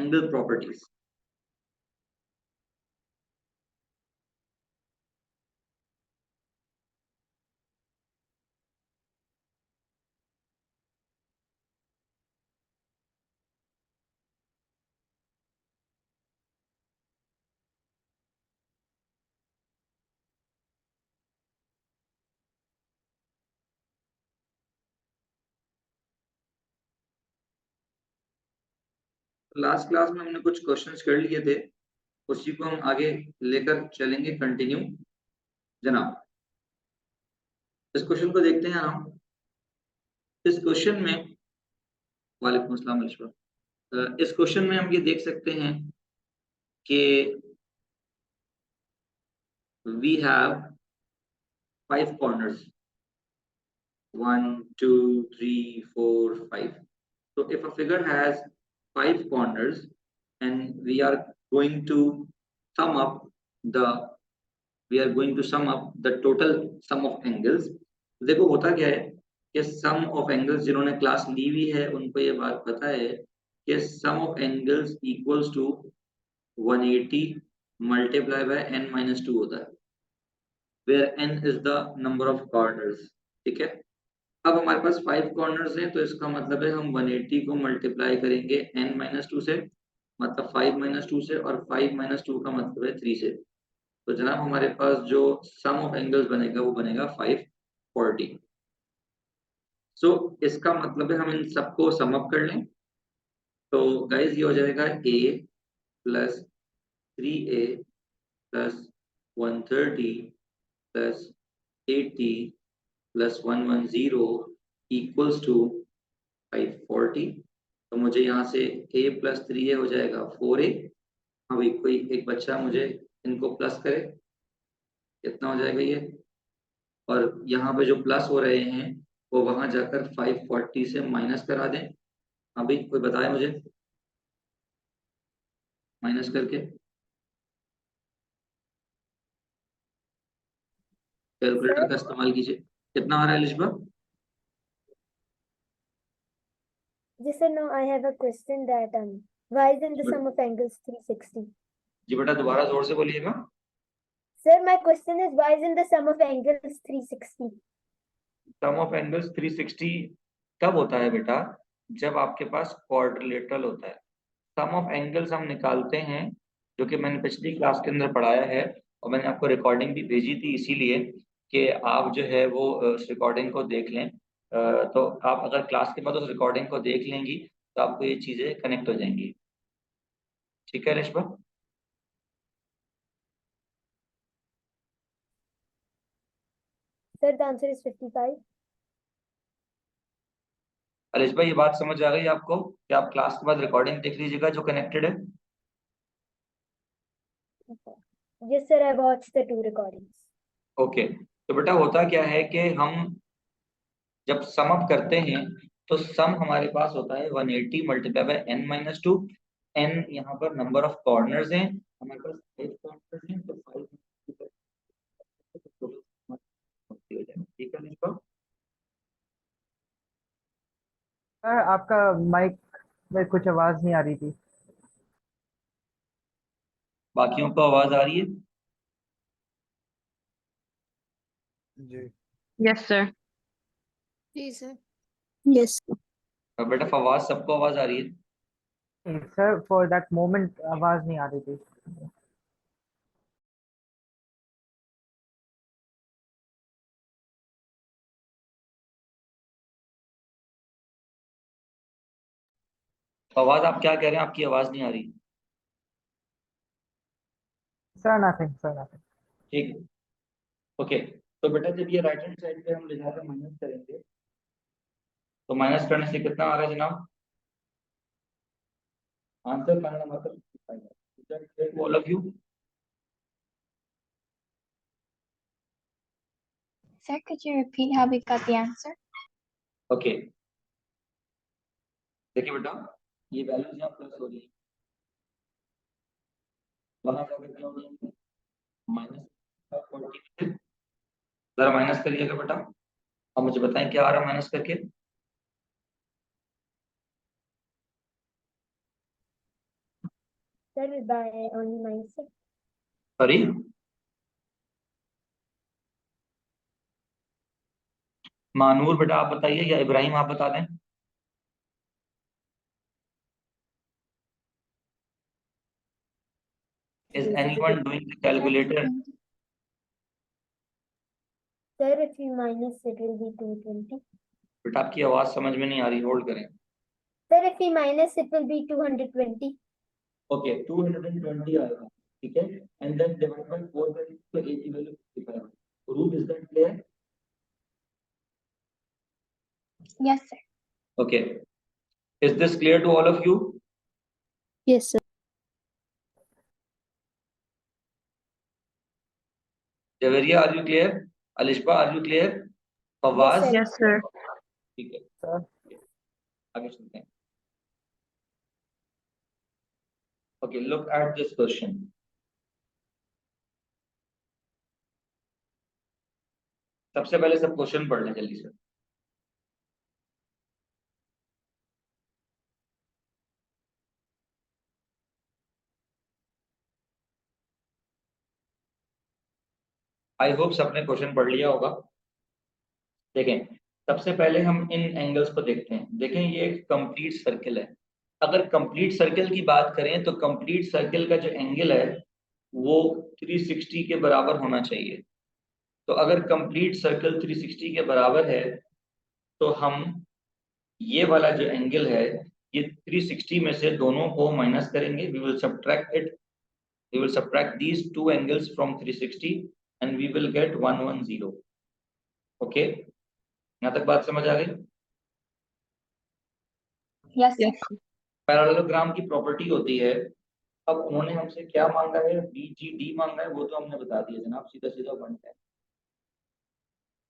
angle properties. Last class में हमने कुछ क्वेश्चंस कर लिए थे, उसी को हम आगे लेकर चलेंगे कंटिन्यू। जनाब इस क्वेश्चन को देखते हैं हम। इस क्वेश्चन में वालेकुम अस्सलाम अलिशा। इस क्वेश्चन में हम ये देख सकते हैं कि we have 5 corners, 1 2 3 4 5. So if a figure has 5 corners and we are going to sum up the total sum of angles. देखो होता क्या है कि sum of angles जिन्होंने क्लास ली हुई है उनको ये बात पता है कि sum of angles equals to 180 multiply by n minus 2 होता है, where n is the number of corners। ठीक है, अब हमारे पास 5 कॉर्नर्स हैं, तो इसका मतलब है हम 180 को मल्टीप्लाई करेंगे n माइनस 2 से, मतलब 5 माइनस 2 से, और 5 माइनस 2 का मतलब है 3 से। तो जनाब हमारे पास जो सम ऑफ एंगल्स बनेगा वो बनेगा 540। सो इसका मतलब है हम इन सबको सम अप कर लें, तो गाइज ये हो जाएगा a plus 3a plus 130 plus 80 plus 110 equals to 540। तो मुझे यहाँ से a प्लस 3a हो जाएगा 4a। अभी कोई एक बच्चा मुझे इनको प्लस करे, कितना हो जाएगा ये, और यहाँ पे जो प्लस हो रहे हैं वो वहां जाकर 540 से माइनस करा दें। अभी कोई बताए मुझे, माइनस करके कैलकुलेटर का इस्तेमाल कीजिए। कितना आ रहा है Lishba? Yes sir, now I have a question that why isn't the sum of angles 360? जी बेटा दोबारा जोर से बोलिएगा। Sir, my question is why isn't the sum of angles 360? Sum of angles 360 तब होता है बेटा जब आपके पास क्वाड्रिलेटरल होता है। सम ऑफ एंगल्स हम निकालते हैं, जो कि मैंने पिछली क्लास के अंदर पढ़ाया है, और मैंने आपको रिकॉर्डिंग भी भेजी थी इसीलिए कि आप जो है वो उस रिकॉर्डिंग को देख लें। तो आप अगर क्लास के बाद उस रिकॉर्डिंग को देख लेंगी तो आपको ये चीज़ें कनेक्ट हो जाएंगी। ठीक है Reshma? Sir, the answer is 55. अलिश भाई ये बात समझ आ गई आपको कि आप क्लास के बाद रिकॉर्डिंग देख लीजिएगा जो कनेक्टेड है। Yes sir, I watched the 2 recordings. Okay, तो बेटा होता क्या है कि हम जब सम अप करते हैं तो सम हमारे पास होता है 180 multiply by n minus 2। n यहाँ पर नंबर ऑफ कॉर्नर्स हैं, हमारे पास 5 कॉर्नर्स हैं, तो 5 ठीक है निष्पा? सर आपका माइक में कुछ आवाज नहीं आ रही थी। बाकियों को आवाज आ रही है? जी यस सर। जी सर। यस और बेटा फवाद सबको आवाज आ रही है? सर फॉर दैट मोमेंट आवाज नहीं आ रही थी। फवाद आप क्या कह रहे हैं, आपकी आवाज नहीं आ रही? Sir nothing sir nothing. ठीक है, ओके। तो बेटा जब ये राइट हैंड साइड पे हम ले जाकर माइनस करेंगे तो माइनस करने से कितना आ रहा है जनाब? आंसर करना मतलब all of you. Sir, could you repeat how we got the answer? Okay, देखिए बेटा ये वैल्यूज यहाँ प्लस हो रही है, वहां जाकर क्या हो रही है माइनस 40। जरा माइनस करिएगा बेटा, अब मुझे बताएं क्या आ रहा है माइनस करके। Sir, by only mindset. Sorry, Mahnoor बेटा आप बताइए या इब्राहिम आप बता दें। Is anyone doing the calculator? Sir, if we minus it will be 220. बेटा आपकी आवाज समझ में नहीं आ रही, होल्ड करें। Sir, if we minus it will be 220. Okay 220 आएगा, ठीक है, एंड देन डिवाइड बाय 4 करें तो a की value 55। Root is that clear? Yes, sir. Okay, is this clear to all of you? Yes, sir. Javeria are you clear? Alishba are you clear? Fawaz? Yes, Yes, sir. ठीक है, Sir. आगे चलते हैं। Okay, look at this question. सबसे पहले सब question पढ़ लें जल्दी से। आई होप सबने क्वेश्चन पढ़ लिया होगा। देखें, सबसे पहले हम इन एंगल्स को देखते हैं। देखें, ये एक कंप्लीट सर्कल है। अगर कंप्लीट सर्कल की बात करें तो कंप्लीट सर्कल का जो एंगल है वो 360 के बराबर होना चाहिए। तो अगर कंप्लीट सर्कल 360 के बराबर है तो हम ये वाला जो एंगल है ये 360 में से दोनों को माइनस करेंगे। We will subtract it, we will subtract these two angles from 360 and we will get 110। Okay, यहाँ तक बात समझ आ गई? Yes, sir. पैरेललोग्राम की प्रॉपर्टी होती है, अब उन्होंने हमसे क्या मांगा है, BGD मांगा है, वो तो हमने बता दिया जनाब, सीधा सीधा 110।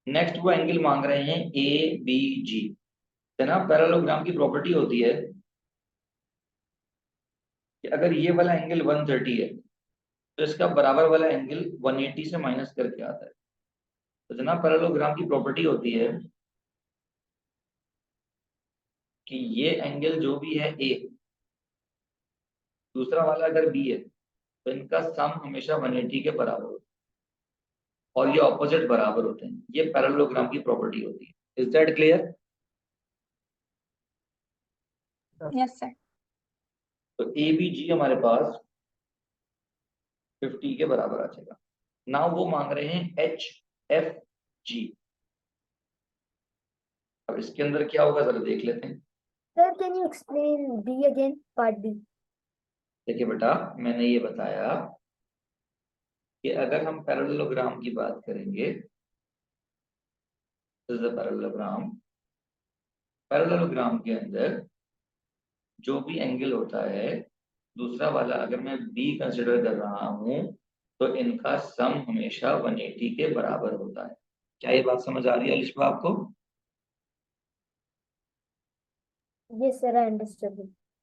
नेक्स्ट वो एंगल मांग रहे हैं ABG। जनाब पैरेललोग्राम की प्रॉपर्टी होती है कि अगर ये वाला एंगल 130 है तो इसका बराबर वाला एंगल 180 से माइनस करके आता है। तो जनाब पैरेललोग्राम की प्रॉपर्टी होती है कि ये एंगल जो भी है A, दूसरा वाला अगर B है तो इनका सम हमेशा 180 के बराबर होता है और ये ऑपोजिट बराबर होते हैं। ये पैरेललोग्राम की प्रॉपर्टी होती है। Is that clear? Yes, sir. तो ABG हमारे पास 50 के बराबर आ जाएगा। नाउ वो मांग रहे हैं HFG। अब इसके अंदर क्या होगा जरा देख लेते हैं। Sir, can you explain B again? Part B. देखिए बेटा, मैंने ये बताया कि अगर हम पैरेललोग्राम की बात करेंगे, पैरेललोग्राम, पैरेललोग्राम के अंदर जो भी एंगल होता है, दूसरा वाला अगर मैं B कंसिडर कर रहा हूं तो इनका सम हमेशा 180 के बराबर होता है। क्या ये बात समझ आ रही है अलिशबा आपको? Yes, sir, I understood.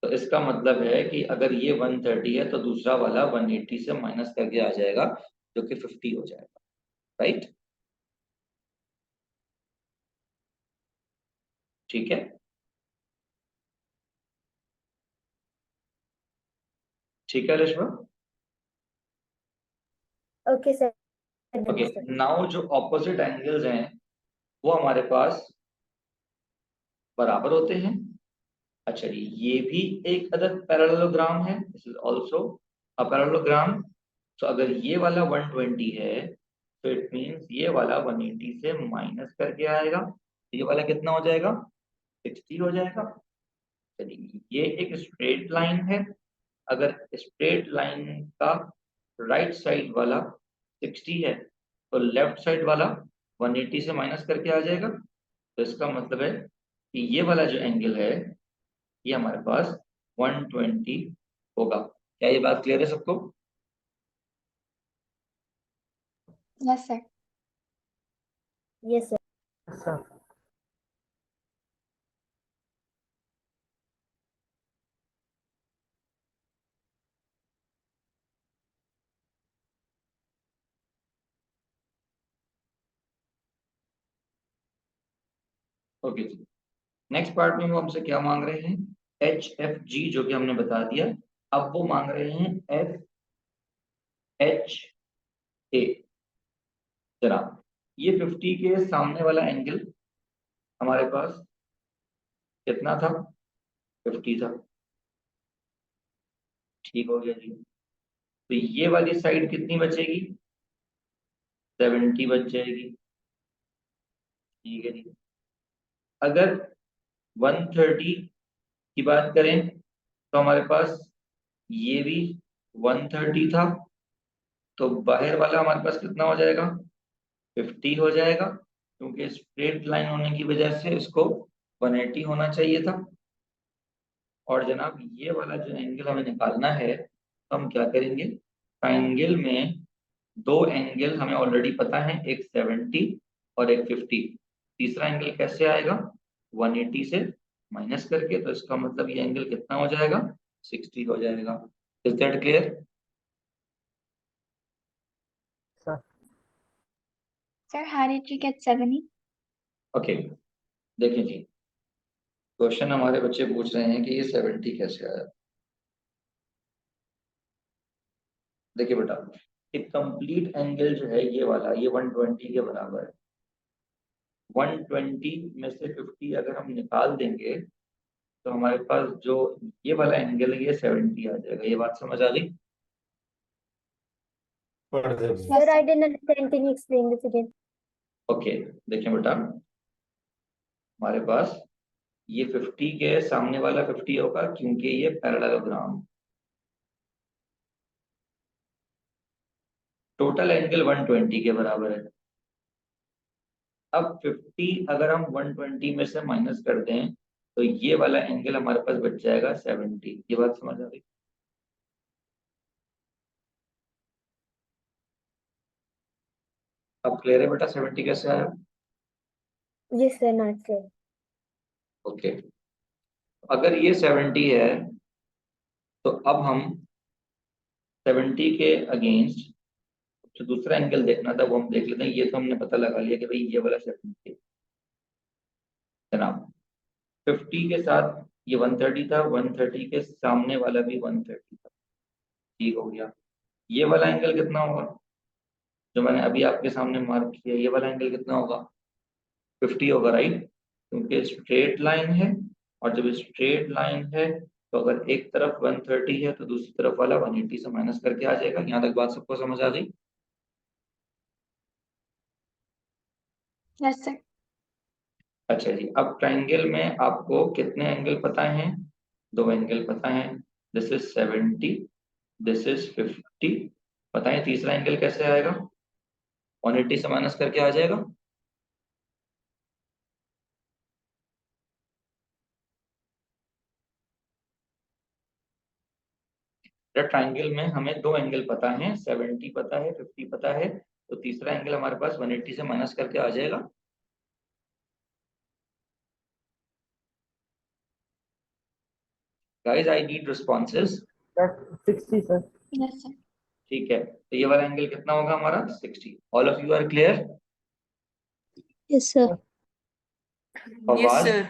तो इसका मतलब है कि अगर ये 130 है तो दूसरा वाला 180 से माइनस करके आ जाएगा जो कि 50 हो जाएगा, राइट? ठीक है, ठीक है Alishba? Okay, sir. Okay, Understood. Now जो ऑपोजिट एंगल्स हैं वो हमारे पास बराबर होते हैं। अच्छा जी, ये भी एक अदद पैरेललोग्राम है, this is also a parallelogram. तो अगर ये वाला 120 है तो इट मींस ये वाला 180 से माइनस करके आएगा, ये वाला कितना हो जाएगा? 60 हो जाएगा। चलिए, ये एक स्ट्रेट लाइन है। अगर स्ट्रेट लाइन का राइट साइड वाला 60 है तो लेफ्ट साइड वाला 180 से माइनस करके आ जाएगा। तो इसका मतलब है कि ये वाला जो एंगल है ये हमारे पास 120 होगा। क्या ये बात क्लियर है सबको? Yes, sir. Yes, sir. Yes, sir. Okay जी, नेक्स्ट पार्ट में वो हमसे क्या मांग रहे हैं? HFG, जो कि हमने बता दिया अब वो मांग रहे हैं एफ एच ए। जनाब ये 50 के सामने वाला एंगल हमारे पास कितना था? 50 था। ठीक हो गया जी। तो ये वाली साइड कितनी बचेगी? 70 बच जाएगी। ठीक है जी। अगर 130 की बात करें तो हमारे पास ये भी 130 था, तो बाहर वाला हमारे पास कितना हो जाएगा? 50 हो जाएगा, क्योंकि स्ट्रेट लाइन होने की वजह से इसको 180 होना चाहिए था। और जनाब ये वाला जो एंगल हमें निकालना है, तो हम क्या करेंगे? ट्रायंगल में दो एंगल हमें ऑलरेडी पता है, एक 70 और एक 50। तीसरा एंगल कैसे आएगा? 180 से माइनस करके। तो इसका मतलब ये एंगल कितना हो जाएगा? 60 हो जाएगा। Is that clear? Sir Sir, how did you get 70? Okay, देखिए जी, क्वेश्चन हमारे बच्चे पूछ रहे हैं कि ये 70 कैसे आया। देखिए बेटा, एक कंप्लीट एंगल जो है ये वाला, ये 120 के बराबर है। 120 में से 50 अगर हम निकाल देंगे तो हमारे पास जो ये वाला एंगल है ये 70 आ जाएगा। ये बात समझ आ गई? Yes, Sir, I sir. didn't understand. Can you explain this again? Okay, देखिए बेटा, हमारे पास ये 50 के सामने वाला 50 होगा, क्योंकि ये पैरेललोग्राम। टोटल एंगल 120 के बराबर है। अब 50 अगर हम 120 में से माइनस कर दें तो ये वाला एंगल हमारे पास बच जाएगा 70। ये बात समझ आ गई? अब क्लियर है बेटा 70 कैसे आया? Yes, sir, not clear. Okay, अगर ये 70 है तो अब हम 70 के अगेंस्ट जो दूसरा एंगल देखना था वो हम देख लेते हैं। ये तो हमने पता लगा लिया कि भाई ये वाला 70 जनाब। 50 के साथ ये 130 था, 130 के सामने वाला भी 130 था। ठीक हो गया। ये वाला एंगल कितना होगा जो मैंने अभी आपके सामने मार्क किया? ये वाला एंगल कितना होगा? 50 होगा, राइट? क्योंकि स्ट्रेट लाइन है, और जब स्ट्रेट लाइन है तो अगर एक तरफ 130 है तो दूसरी तरफ वाला 180 से माइनस करके आ जाएगा। यहाँ तक बात सबको समझ आ गई? Yes, sir. अच्छा जी, अब ट्रायंगल में आपको कितने एंगल पता हैं? दो एंगल पता हैं। This is 70, this is 50। बताएं तीसरा एंगल कैसे आएगा? 180 से माइनस करके आ जाएगा। ट्रायंगल में हमें दो एंगल पता हैं, 70 पता है, 50 पता है, तो तीसरा एंगल हमारे पास 180 से माइनस करके आ जाएगा। Guys I need responses. That 60 sir. Yes, sir. ठीक है, तो ये वाला एंगल कितना होगा हमारा? 60। All of you are clear? Yes, sir. Fawad sir.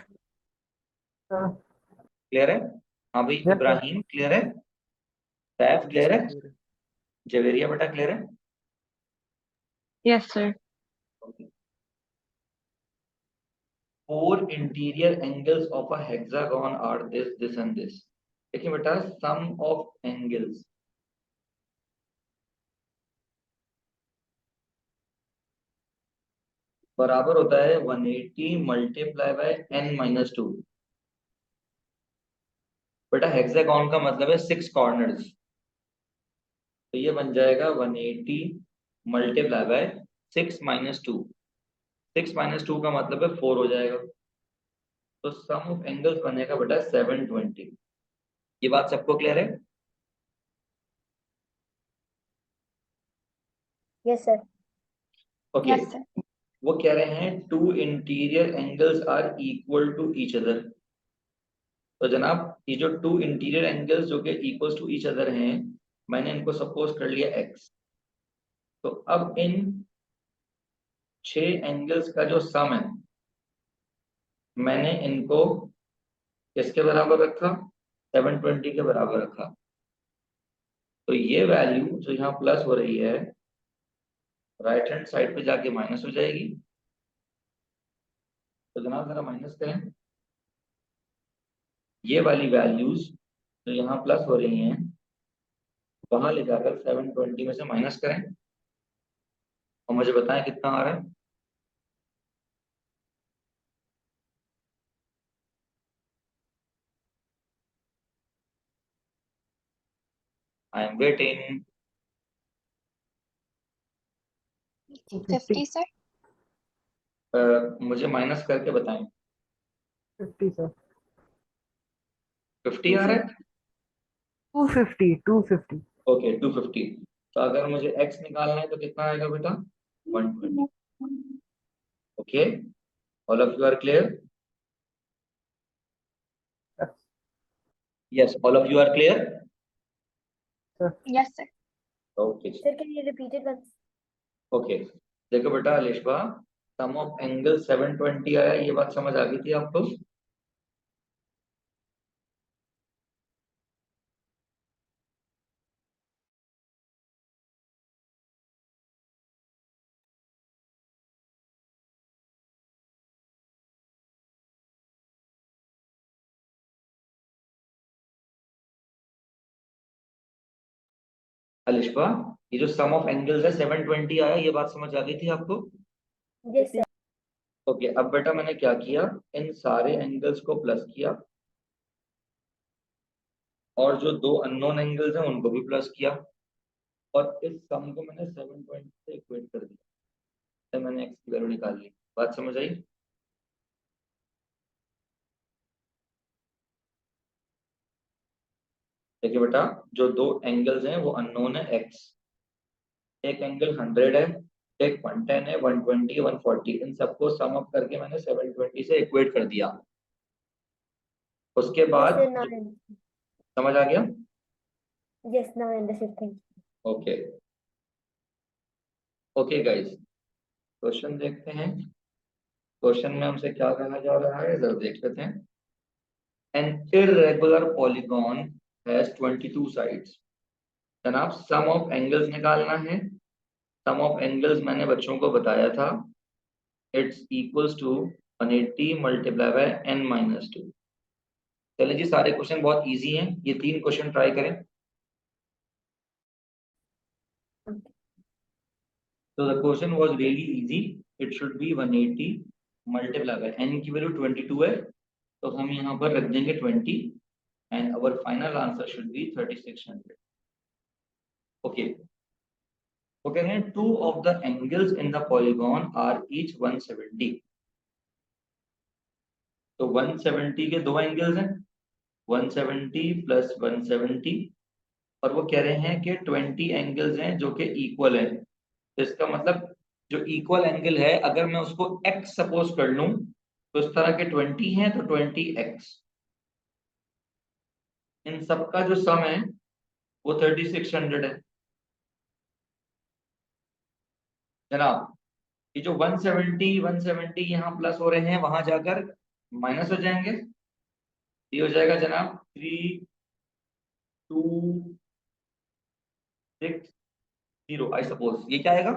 Sir clear है? हाँ भाई, Yes, sir. इब्राहिम क्लियर है? सैफ क्लियर है? जवेरिया बेटा क्लियर है? Yes, sir. Four interior angles of a hexagon are this and this. देखिए बेटा, sum of angles बराबर होता है 180 मल्टीप्लाई बाय n-2। बेटा हेक्सागोन का मतलब है 6 कॉर्नर्स, तो ये बन जाएगा 180 मल्टीप्लाई बाय 6-2। 6-2 का मतलब है 4 हो जाएगा। तो सम ऑफ एंगल्स बनेगा बेटा 720। ये बात सबको क्लियर है? Yes, sir. Okay, Yes, sir. वो कह रहे हैं two interior angles are equal to each other. तो जनाब ये जो टू इंटीरियर एंगल्स जो कि इक्वल टू ईच अदर हैं, मैंने इनको सपोज कर लिया x। तो अब इन 6 एंगल्स का जो सम है मैंने इनको किसके बराबर रखा? 720 के बराबर रखा। तो ये वैल्यू जो यहाँ प्लस हो रही है राइट हैंड साइड पे जाके माइनस हो जाएगी। तो जनाब जरा माइनस करें, ये वाली वैल्यूज जो यहाँ प्लस हो रही हैं वहां ले जाकर 720 में से माइनस करें और मुझे बताएं कितना आ रहा है। I am waiting. 50, sir. मुझे माइनस करके बताएं। 50 सर। 50 आ रहा है। 250। ओके 250। तो अगर मुझे x निकालना है तो कितना आएगा बेटा? 120। Okay, all of you are clear? Yes, all of you are clear? Yes, sir. Okay Sir, can you repeat it once? Okay. देखो बेटा अलिशबा, सम ऑफ एंगल 720 आया, ये बात समझ आ गई थी आपको? अलिशबा, ये जो सम ऑफ एंगल्स है 720 आया, ये बात समझ आ गई थी आपको? Yes, sir. ओके, अब बेटा मैंने क्या किया, इन सारे एंगल्स को प्लस किया और जो दो अननोन एंगल्स हैं उनको भी प्लस किया और इस सम को मैंने 720 से इक्वेट कर दिया, तो मैंने एक्स की वैल्यू निकाल ली। बात समझ आई? देखिए बेटा, जो दो एंगल्स हैं वो अननोन है एक्स, एक एंगल 100 है, एक 110 है, 120 है, 140, इन सबको सम अप करके मैंने 720 से इक्वेट कर दिया। उसके Yes, बाद sir. Now I understand. समझ आ गया? Yes, now I understand. Thank you. Okay okay guys, question देखते हैं। क्वेश्चन में हमसे क्या कहा जा रहा है, जरा देख लेते हैं। An irregular polygon has 22 sides। जनाब सम ऑफ एंगल्स निकालना है। सम ऑफ एंगल्स मैंने बच्चों को बताया था, it's equals to 180 multiply by n-2। चलिए जी, सारे क्वेश्चन बहुत इजी हैं, ये 3 क्वेश्चन ट्राई करें। तो the question was really easy, it should be 180 multiply by n की वैल्यू 22 है, तो हम यहाँ पर रख देंगे 20 and our final answer should be 3600। Okay, वो कह रहे हैं two of the angles in the polygon are each 170। तो 170 के दो एंगल्स हैं, 170 प्लस 170, और वो कह रहे हैं कि 20 एंगल्स हैं जो कि इक्वल हैं। तो इसका मतलब जो इक्वल एंगल है अगर मैं उसको x सपोज कर लूं तो इस तरह के 20 हैं तो 20x, इन सब का जो सम है वो 3600 है। जनाब ये जो 170 यहाँ प्लस हो रहे हैं वहां जाकर माइनस हो जाएंगे, ये हो जाएगा जनाब 3260 आई सपोज। ये क्या आएगा?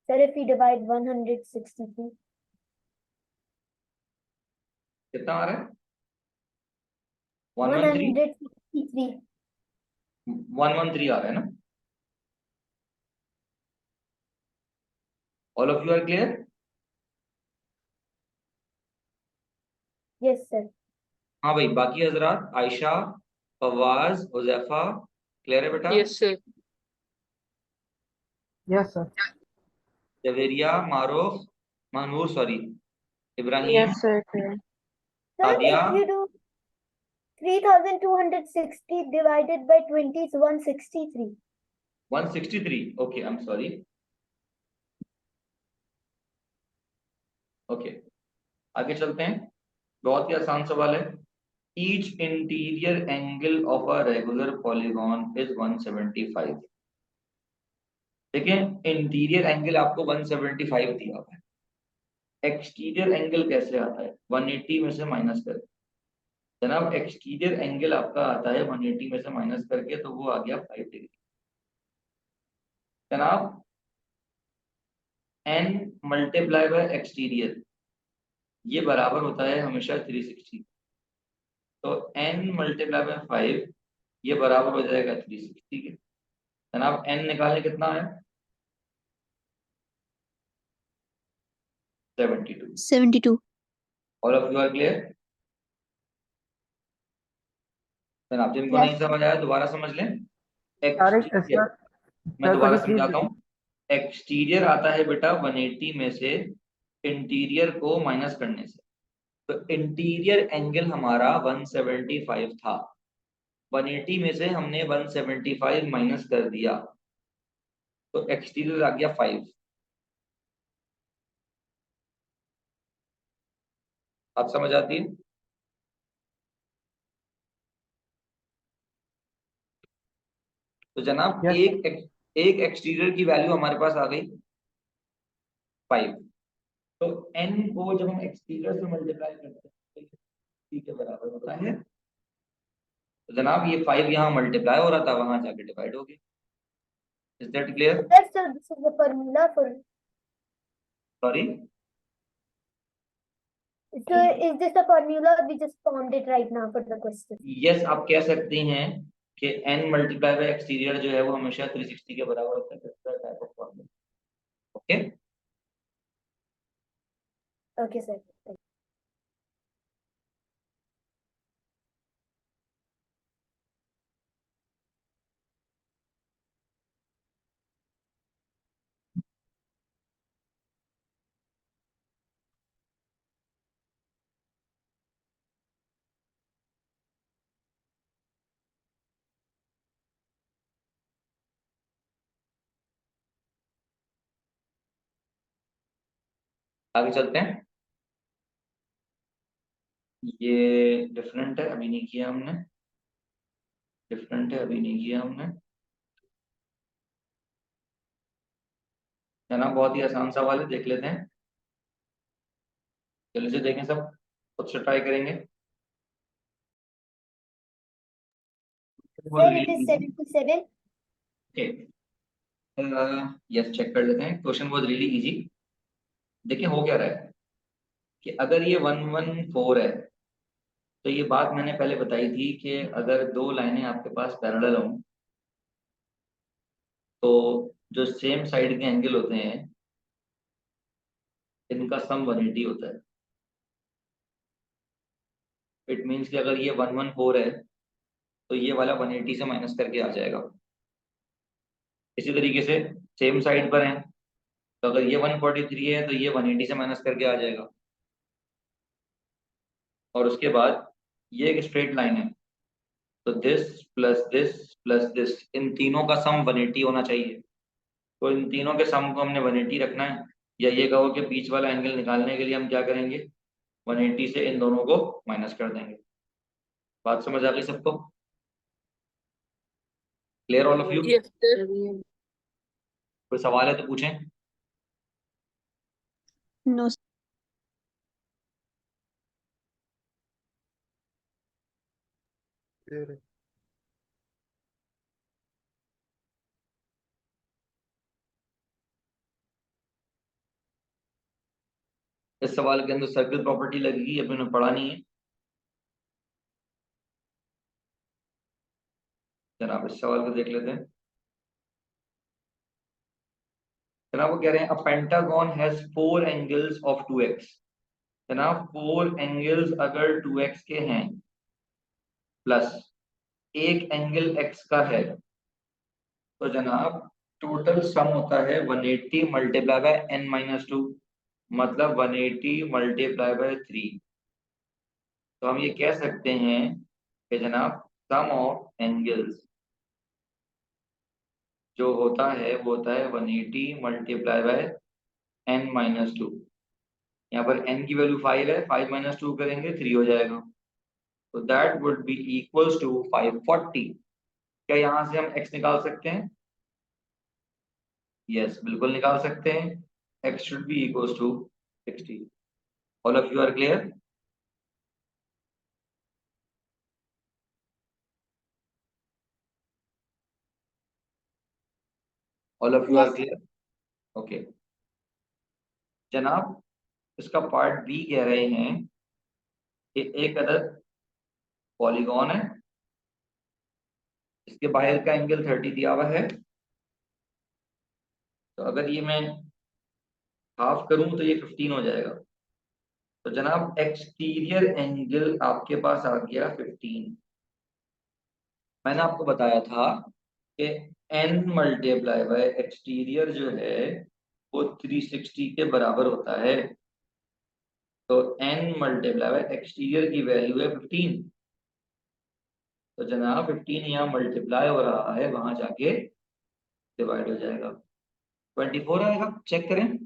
Sir, if we divide 163, कितना आ रहा है? 113 163. 113 आ रहा है ना? All of you are clear? Yes, sir. हाँ भाई, बाकी हजरात, आयशा, फवाज, हुजैफा, क्लियर है बेटा? Yes, sir. Yes sir. Javeria, Maroof, Manoor, sorry, Ibrahim, Yes, sir. Clear. Sir, Sadia, if you do 3260 divided by 20 is 163. 163। Okay, I am sorry. Okay, आगे चलते हैं। बहुत ही आसान सवाल है। Each interior angle of a regular polygon is 175। देखिए, इंटीरियर एंगल आपको 175 दिया हुआ है, एक्सटीरियर एंगल कैसे आता है? 180 में से माइनस करें, जनाब एक्सटीरियर एंगल आपका आता है 180 में से माइनस करके, तो वो आ गया 5 डिग्री। जनाब n मल्टीप्लाई बाय एक्सटीरियर ये बराबर होता है हमेशा 360। तो n मल्टीप्लाई बाय 5 ये बराबर हो जाएगा 360 के। जनाब n निकालें कितना है? 72। 72. All of you are clear? जनाब जिनको नहीं Yes. समझ आया दोबारा समझ लें। सारे एक्सटीरियर सर मैं सर दोबारा कभी प्लीज समझाता हूँ। एक्सटीरियर आता है बेटा 180 में से इंटीरियर को माइनस करने से। तो इंटीरियर एंगल हमारा 175 था, 180 में से हमने 175 माइनस कर दिया, तो एक्सटीरियर आ गया 5। आप समझ आती है? तो जनाब यस एक एक्सटीरियर की वैल्यू हमारे पास आ गई 5। तो n को जब हम एक्सटीरियर से मल्टीप्लाई करते हैं तो c के बराबर होता है। तो जनाब ये 5 यहाँ मल्टीप्लाई हो रहा था, वहां जाके डिवाइड हो गया। Is that clear? Yes, sir, this is the formula for. Sorry, So is this the formula? We just found it right now for the question. Yes आप कह सकती हैं कि n मल्टीप्लाई बाय एक्सटीरियर जो है वो हमेशा 360 के बराबर होता है। Type of formula. Okay, Okay, sir. आगे चलते हैं। ये डिफरेंट है, अभी नहीं किया हमने। डिफरेंट है, अभी नहीं किया हमने। है ना, बहुत ही आसान सवाल है, देख लेते हैं। जल्दी से देखें, सब खुद से ट्राई करेंगे। Sir, it is 77. Yes check कर लेते हैं। Question was really easy. देखिए हो क्या रहा है कि अगर ये 114 है, तो ये बात मैंने पहले बताई थी कि अगर दो लाइनें आपके पास पैरेलल हों तो जो सेम साइड के एंगल होते हैं इनका सम 180 होता है। इट मीन्स कि अगर ये 114 है तो ये वाला 180 से माइनस करके आ जाएगा। इसी तरीके से सेम साइड पर है तो अगर ये 143 है तो ये 180 से माइनस करके आ जाएगा। और उसके बाद ये एक स्ट्रेट लाइन है तो दिस प्लस दिस इन तीनों का सम 180 होना चाहिए। तो इन तीनों के सम को हमने 180 रखना है, या ये कहो कि बीच वाला एंगल निकालने के लिए हम क्या करेंगे, 180 से इन दोनों को माइनस कर देंगे। बात समझ आ गई सबको? Clear all of you? कोई सवाल है तो पूछें। No. इस सवाल के अंदर सर्किल प्रॉपर्टी लगेगी, अभी उन्हें पढ़ा नहीं है। जनाब इस सवाल को देख लेते हैं। जनाब वो कह रहे हैं a pentagon has 4 angles of 2x। जनाब 4 एंगल्स अगर 2x के हैं प्लस एक एंगल x का है तो जनाब टोटल सम होता है 180 मल्टीप्लाई बाय n-2, मतलब 180 मल्टीप्लाई बाय 3। तो हम ये कह सकते हैं कि जनाब सम ऑफ एंगल्स जो होता है वो होता है 180 मल्टीप्लाई बाय n-2। यहाँ पर n की वैल्यू 5 है, 5 - 2 करेंगे 3 हो जाएगा। तो that would be equals to 540। क्या यहाँ से हम x निकाल सकते हैं? यस बिल्कुल निकाल सकते हैं। x should be equals to 60। All of you are clear? All of you are Yes, clear? Okay जनाब, इसका पार्ट बी कह रहे हैं कि एक अदद पॉलीगॉन है, इसके बाहर का एंगल 30 दिया हुआ है। तो अगर ये मैं हाफ करूं तो ये 15 हो जाएगा। तो जनाब एक्सटीरियर एंगल आपके पास आ गया 15। मैंने आपको बताया था कि n मल्टीप्लाई बाय एक्सटीरियर जो है वो 360 के बराबर होता है। तो n मल्टीप्लाई बाय एक्सटीरियर की वैल्यू है 15। तो जनाब 15 यहाँ मल्टीप्लाई हो रहा है, वहां जाके डिवाइड हो जाएगा, 24 आएगा। चेक करें।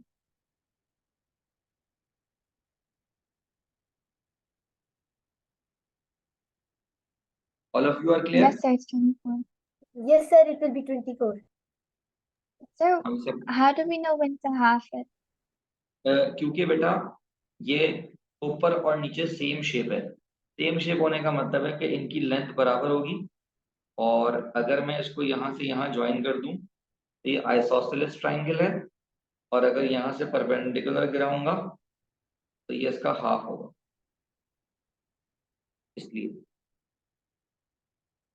All of you are clear? yes, sir, it's 24. Yes, sir, it will be 24. Sir, हम से how do we know when to half it? क्योंकि बेटा ये ऊपर और नीचे सेम शेप है। सेम शेप होने का मतलब है कि इनकी लेंथ बराबर होगी। और अगर मैं इसको यहाँ से यहाँ ज्वाइन कर दूं तो ये आइसोसेलेस ट्राइंगल है, और अगर यहाँ से परपेंडिकुलर गिराऊंगा तो ये इसका हाफ होगा, इसलिए।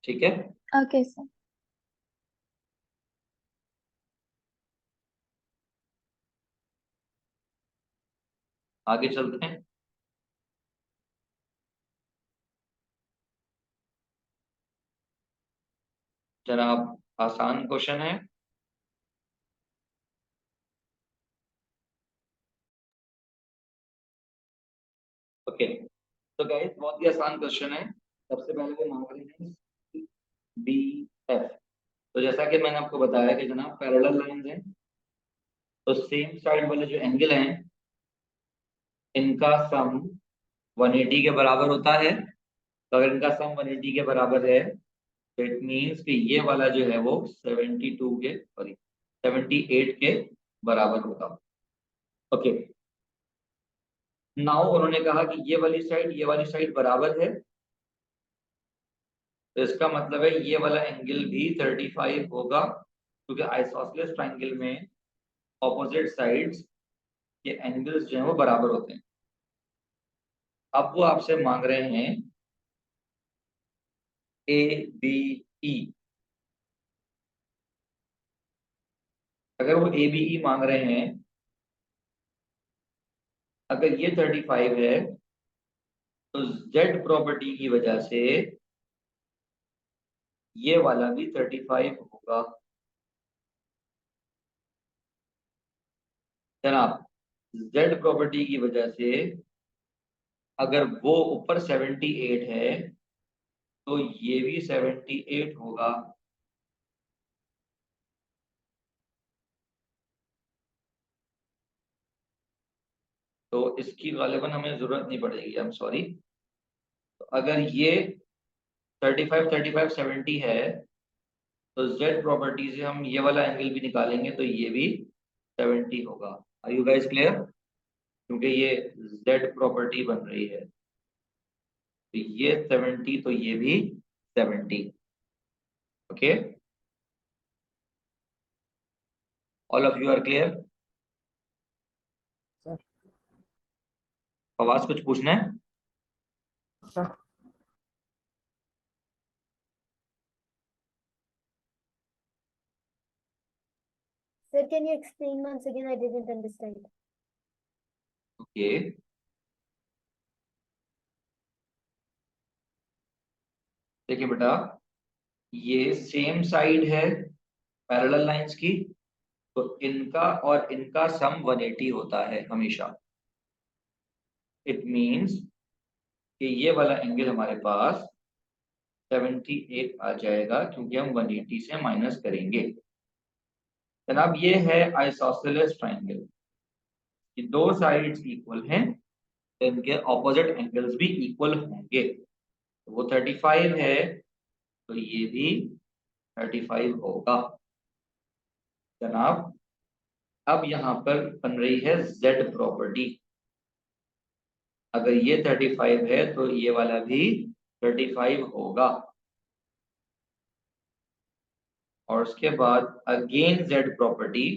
ठीक है। Okay, sir. आगे चलते हैं। जनाब आसान क्वेश्चन है। ओके तो गाइस बहुत ही आसान क्वेश्चन है। सबसे पहले वो मांग रहे हैं बी एफ। तो जैसा कि मैंने आपको बताया कि जनाब पैरेलल लाइंस हैं, तो सेम साइड वाले जो एंगल हैं इनका सम 180 के बराबर होता है। तो अगर इनका सम 180 के बराबर है तो इट मीन्स कि ये वाला जो है वो 78 के बराबर होगा। ओके नाउ उन्होंने कहा कि ये वाली साइड बराबर है, तो इसका मतलब है ये वाला एंगल भी 35 होगा, क्योंकि आइसोसेलेस ट्रायंगल में ऑपोजिट साइड्स के एंगल्स जो हैं वो बराबर होते हैं। अब वो आपसे मांग रहे हैं ए बी ई। अगर वो ए बी ई मांग रहे हैं, अगर ये 35 है तो जेड प्रॉपर्टी की वजह से ये वाला भी 35 होगा। जनाब जेड प्रॉपर्टी की वजह से अगर वो ऊपर 78 है तो ये भी 78 होगा। तो इसकी गालिबन हमें जरूरत नहीं पड़ेगी, आई एम सॉरी। तो अगर ये 35 70 है तो जेड प्रॉपर्टी से हम ये वाला एंगल भी निकालेंगे तो ये भी 70 होगा। Are you guys clear? क्योंकि ये जेड प्रॉपर्टी बन रही है, तो ये 70 तो ये भी 70। Okay all of you are clear? Sir आवाज कुछ पूछना है? Sir Sir, can you explain once again? I didn't understand. Okay देखिए बेटा, ये सेम साइड है पैरेलल लाइंस की, तो इनका और इनका सम 180 होता है हमेशा। इट मींस कि ये वाला एंगल हमारे पास 78 आ जाएगा, क्योंकि हम 180 से माइनस करेंगे। जनाब ये है आइसोसेलेस ट्रायंगल, ये दो साइड्स इक्वल हैं तो इनके ऑपोजिट एंगल्स भी इक्वल होंगे। तो वो 35 है तो ये भी 35 होगा। जनाब अब यहाँ पर बन रही है जेड प्रॉपर्टी। अगर ये 35 है तो ये वाला भी 35 होगा। और उसके बाद अगेन z प्रॉपर्टी,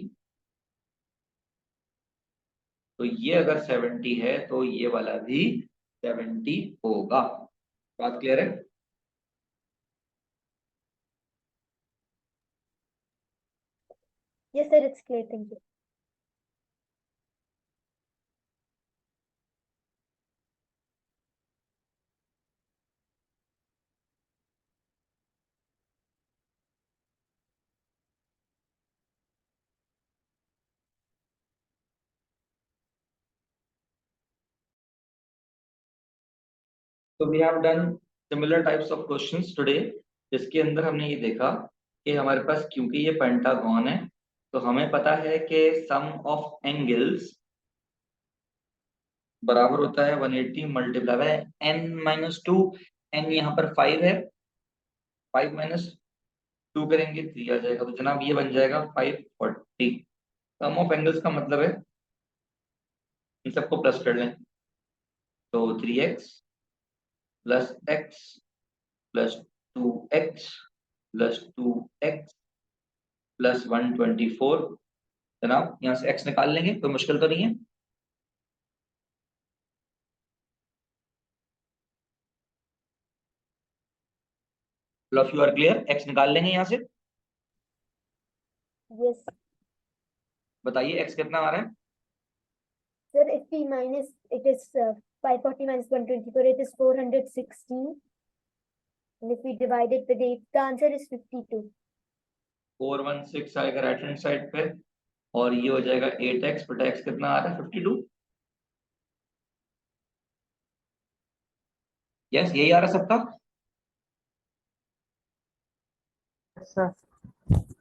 तो ये अगर 70 है तो ये वाला भी 70 होगा। बात क्लियर है? Yes, sir, it's clear. Thank you. तो we have done similar types of questions today, जिसके अंदर हमने ये देखा कि हमारे पास क्योंकि ये पेंटागन है तो हमें पता है कि सम ऑफ एंगल्स बराबर होता है 180 मल्टीप्लाई बाय n-2। n यहाँ पर 5 है, 5 माइनस 2 करेंगे 3 आ जाएगा, तो जनाब ये बन जाएगा 540। सम ऑफ एंगल्स का मतलब है इन सबको प्लस कर लें, तो 3x plus x plus 2x plus 2x plus 124। जनाब यहाँ से x निकाल लेंगे, कोई मुश्किल तो नहीं है? All of you are clear? x निकाल लेंगे यहाँ से, Yes. बताइए x कितना आ रहा है? Sir, if we minus, it is 540 minus 124, it is 416. And if we divide it with 8, the answer is 52. 416 आएगा राइट हैंड साइड पे, और ये हो जाएगा 8x बटा x कितना आ रहा है? 52। यस, यही आ रहा है सबका? Yes, sir.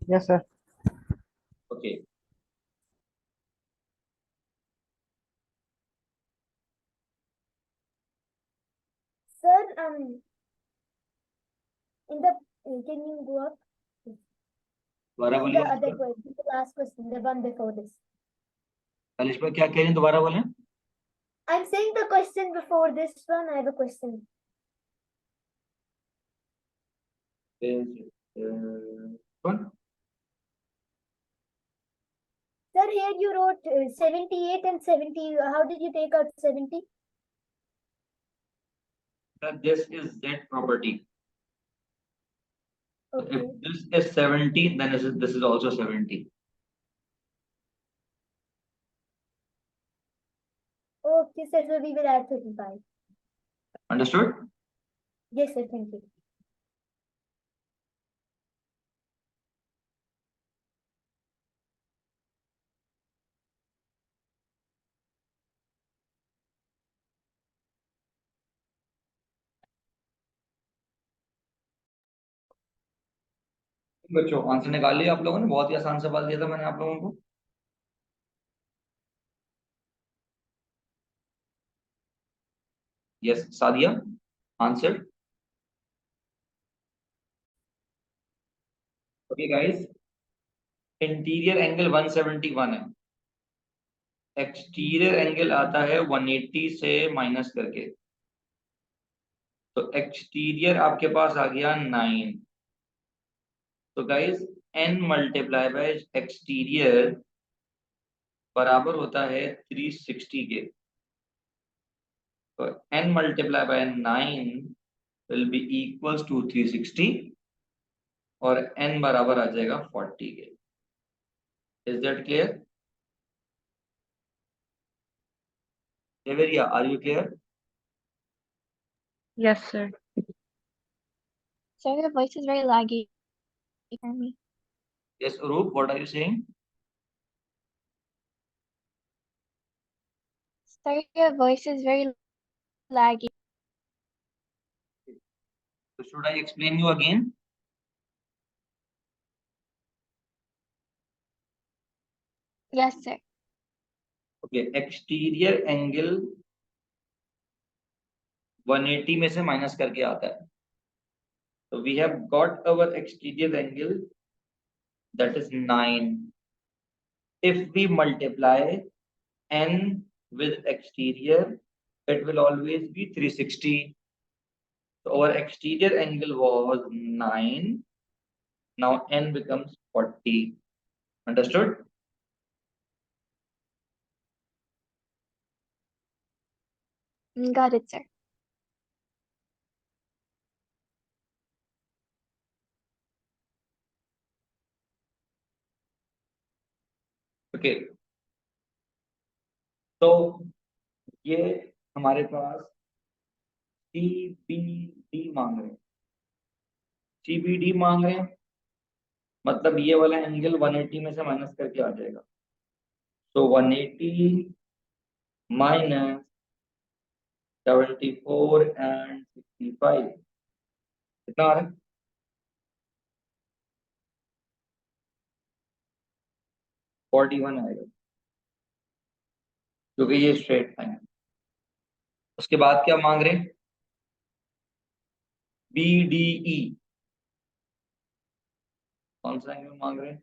Yes, sir. Okay Sir, in the, can you go up? दोबारा In बोलिए। the other question, the last question, the one before this. कलिश्मा क्या कह रही हैं, दोबारा बोलें। I'm saying the question before this one, I have a question. कौन? Sir, here you wrote 78 and 70. How did you take out 70? This is z property. Okay. If this is 70, then this is also 70. Okay, sir, so we will add 35. Understood? Yes, sir, thank you. बच्चों answer निकाल लिया आप लोगों ने? बहुत ही आसान सवाल दिया था मैंने आप लोगों को। Yes Sadia, answer. Okay guys, interior angle 171 है, एक्सटीरियर एंगल आता है 180 से माइनस करके, तो एक्सटीरियर आपके पास आ गया 9। तो guys n multiply by exterior बराबर होता है 360 के, तो n multiply by 9 will be equals to 360 और n बराबर आ जाएगा 40 के। Is that clear? Devaria, are you clear? Yes, sir. Sir, your voice is very laggy for me. Yes, Urup, what are you saying? Sir, your voice is very laggy. So should I explain you again? Yes, sir. Okay, exterior angle 180 में से minus करके आता है, तो we have got our exterior angle that is 9. If we multiply n with exterior, it will always be 360. So our exterior angle was 9 Now n becomes 40. Understood? Got it, sir. Okay, तो ये हमारे पास CBD मांग रहे हैं, CBD मांग रहे हैं, मतलब ये वाला एंगल 180 में से माइनस करके आ जाएगा। तो 180 माइनस 74 एंड 65 कितना आ रहा है? 41 आएगा, क्योंकि ये स्ट्रेट लाइन है। उसके बाद क्या मांग रहे हैं? BDE, कौन सा एंगल मांग रहे हैं?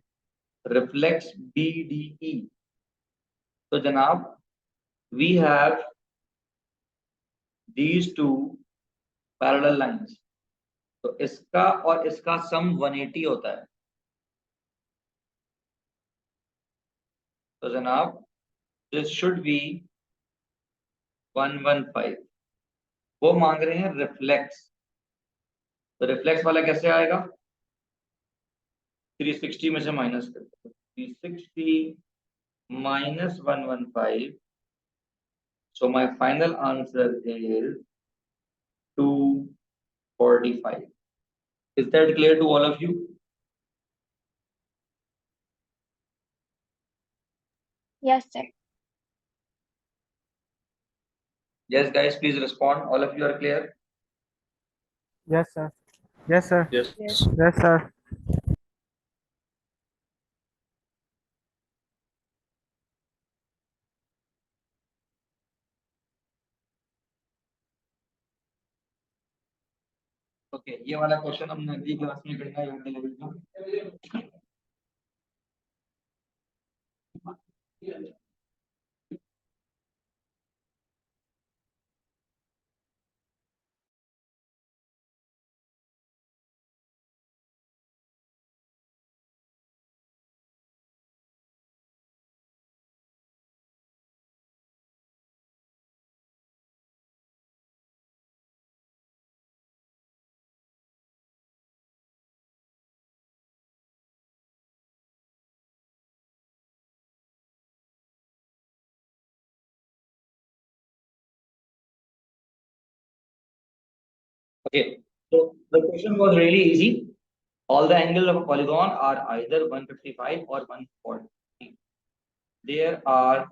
Reflex BDE। तो जनाब we have these two parallel lines, तो इसका और इसका सम 180 होता है। तो जनाब दिस शुड बी 115। वो मांग रहे हैं रिफ्लेक्स, तो रिफ्लेक्स वाला कैसे आएगा? 360 में से माइनस करके, 360 minus 115, so my final answer is 245. Is that clear to all of you? Yes, sir. Yes guys, please respond. All of you are clear? Yes, sir. Yes, sir. Yes. Yes, sir. Okay, ये वाला question हमने अगली class में करना है, याद दिलाइएगा। Okay, so the question was really easy. All the angles of a polygon are either 155 or 140. There are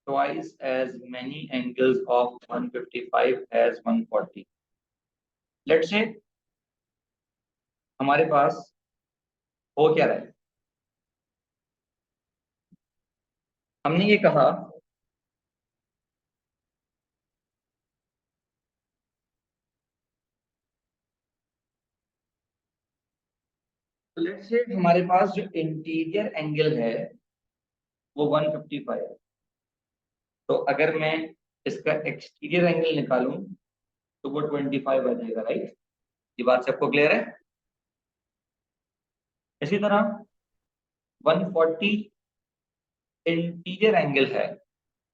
twice as many angles of 155 as 140. Let's say हमारे पास हो क्या रहा है, हमने ये कहा तो लेट्स से हमारे पास जो इंटीरियर एंगल है वो 155 है। तो अगर मैं इसका एक्सटीरियर एंगल निकालूं तो वो 25 आ जाएगा, राइट? ये बात सबको क्लियर है? इसी तरह 140 इंटीरियर एंगल है,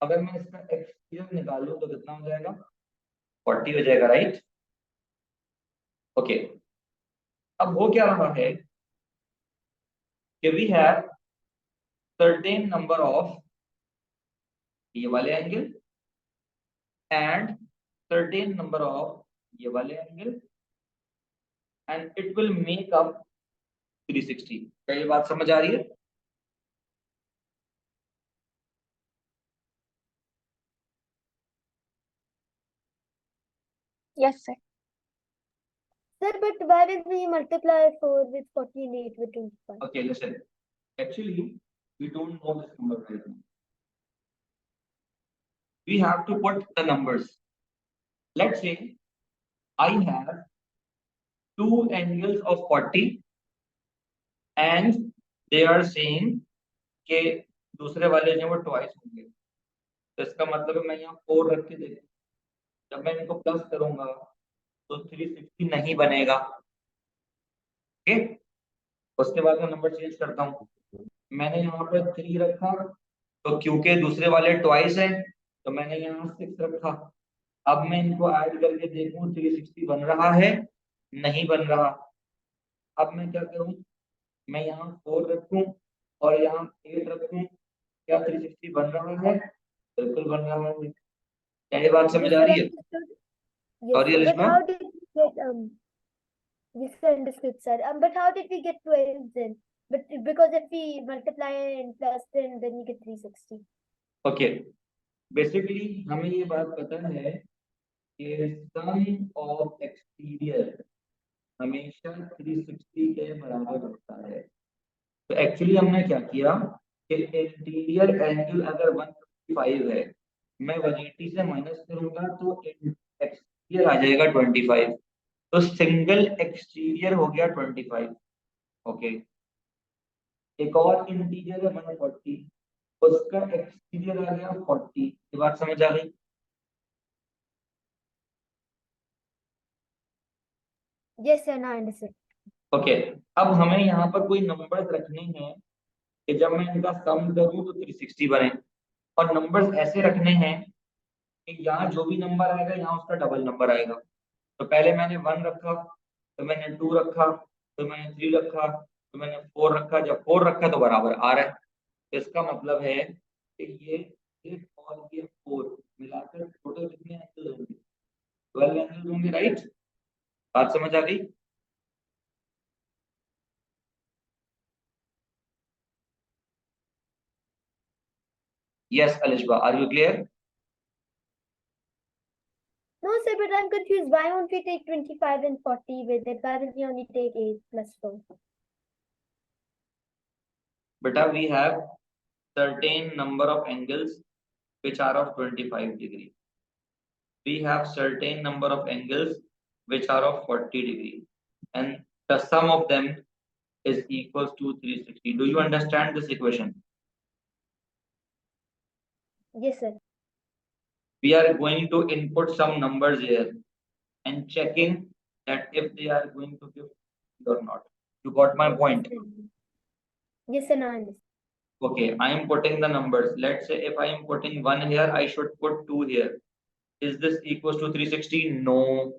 अगर मैं इसका एक्सटीरियर निकालूं तो कितना हो जाएगा? 40 हो जाएगा, राइट? ओके, अब हो क्या रहा है कि we have certain number of ये वाले angle and certain number of ये वाले angle and it will make up 360। क्या ये बात समझ आ रही है? Yes, sir. Sir, but why did we multiply 4 with 40 and 8 with 25? Okay, listen. Actually, we don't know this number right now. We have to put the numbers. Let's say I have two angles of 40 and they are saying कि दूसरे वाले जो वो twice होंगे, तो इसका मतलब है मैं यहाँ 4 रख के देखूं, जब मैं इनको प्लस करूंगा तो 360 नहीं बनेगा। ओके, उसके बाद मैं नंबर चेंज करता हूँ। मैंने यहाँ पर 3 रखा, तो क्योंकि दूसरे वाले ट्वाइस है तो मैंने यहाँ 6 रखा। अब मैं इनको ऐड करके देखूं 360 बन रहा है, नहीं बन रहा। अब मैं क्या करूं, मैं यहाँ 4 रखूं और यहाँ 8 रखूं, क्या 360 बन रहा है? बिल्कुल बन रहा है। क्या ये बात समझ Yes, आ sir, रही है? understood. Yes, sorry sir. But Alisha, how did we get yes, sir, understood, sir. But how did we get 12 then? But because if we multiply and plus then you get 360. Okay. Basically हमें ये बात पता है कि सम of exterior हमेशा 360 के बराबर होता है। तो एक्चुअली हमने क्या किया कि इंटीरियर एंगल अगर 155 है, मैं 180 से माइनस करूंगा तो एक्सटीरियर आ जाएगा 25, तो सिंगल एक्सटीरियर हो गया 25। ओके, एक और इंटीरियर है 140, उसका एक्सटीरियर आ गया 40। ये बात समझ आ गई? Yes, sir, now I understood. Okay, अब हमें यहाँ पर कोई नंबर्स रखने हैं कि जब मैं इनका सम करूं तो 360 बने, और नंबर्स ऐसे रखने हैं कि यहाँ जो भी नंबर आएगा यहाँ उसका डबल नंबर आएगा। तो पहले मैंने 1 रखा, तो मैंने 2 रखा, तो मैंने 3 रखा, तो मैंने 4 रखा। जब 4 रखा तो बराबर आ रहा है, तो इसका मतलब है कि ये 8 और ये 4 मिलाकर टोटल कितने एंगल होंगे? 12 एंगल होंगे, राइट? बात समझ आ गई? Yes Alishba, are you clear? No, sir, but I'm confused. Why won't we take 25 and 40 with it? Why will we only take 8 plus 4? Beta, we have certain number of angles which are of 25 degree. We have certain number of angles which are of 40 degree, and the sum of them is equals to 360. Do you understand this equation? Yes, sir. We are going to input some numbers here and checking that if they are going to give or not. You got my point? Yes, sir, now I understood. Okay, I am putting the numbers. Let's say if I am putting 1 here, I should put 2 here. Is this equals to 360? No.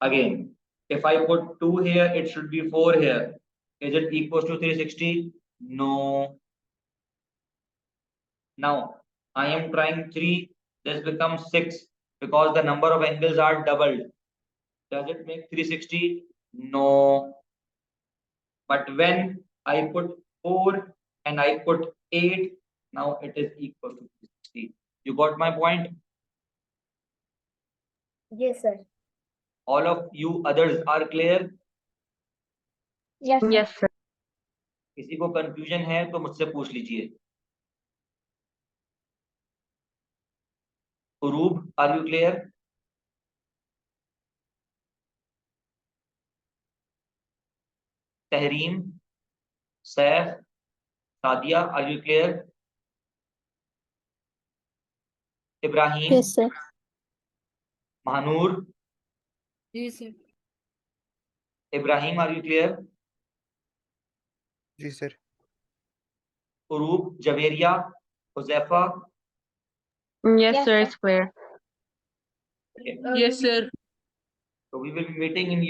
Again, if I put 2 here, it should be 4 here. Is it equals to 360? No. Now, I am trying 3. This becomes 6 because the number of angles are doubled. Does it make 360? No. But when I put 4 and I put 8, now it is equal to 360. You got my point? Yes, sir. All of you others are clear? Yes, sir. Yes, sir. किसी को confusion है तो मुझसे पूछ लीजिए। Uroob, are you clear? Tehreem, Saif, Sadia, are you clear? Ibrahim, Yes, sir. Mahnoor, जी sir. Ibrahim, are you clear? जी sir. Uroob, Javeria, Huzaifa? Yes, Yes, sir, it's clear. Okay. Yes sir. So we will be meeting in